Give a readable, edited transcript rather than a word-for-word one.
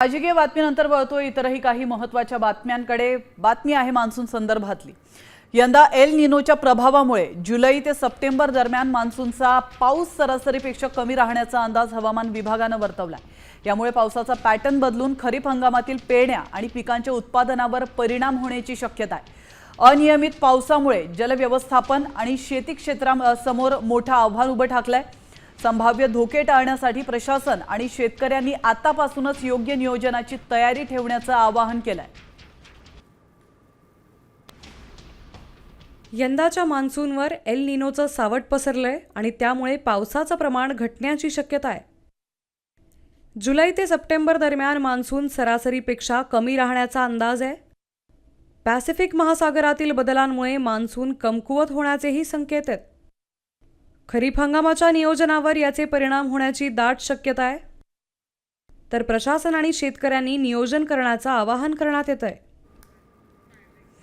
राजकीय बातमीनंतर वळतो इतरही काही महत्त्वाच्या बातम्यांकडे। बातमी आहे मान्सून संदर्भातली। यंदा एल निनोच्या प्रभावामुळे जुलै ते सप्टेंबर दरम्यान मान्सूनचा पाऊस सरासरीपेक्षा कमी राहण्याचा अंदाज हवामान विभागाने वर्तवलाय। यामुळे पावसाचा पॅटर्न बदलून खरीप हंगामातील पेरण्या आणि पिकांच्या उत्पादनावर परिणाम होण्याची शक्यता आहे। अनियमित पावसामुळे जलव्यवस्थापन आणि शेती क्षेत्रासमोर मोठं आव्हान उभं ठाकलंय। संभाव्य धोके टाळण्यासाठी प्रशासन आणि शेतकऱ्यांनी आतापासूनच योग्य नियोजनाची तयारी ठेवण्याचं आवाहन केलंय। यंदाच्या मान्सूनवर एल निनोचं सावट पसरलंय आणि त्यामुळे पावसाचं प्रमाण घटण्याची शक्यता आहे। जुलै ते सप्टेंबर दरम्यान मान्सून सरासरीपेक्षा कमी राहण्याचा अंदाज आहे। पॅसिफिक महासागरातील बदलांमुळे मान्सून कमकुवत होण्याचेही संकेत आहेत। खरीप हंगामाच्या नियोजनावर याचे परिणाम होण्याची दाट शक्यता आहे। तर प्रशासन आणि शेतकऱ्यांनी नियोजन करण्याचं आवाहन करण्यात येतंय।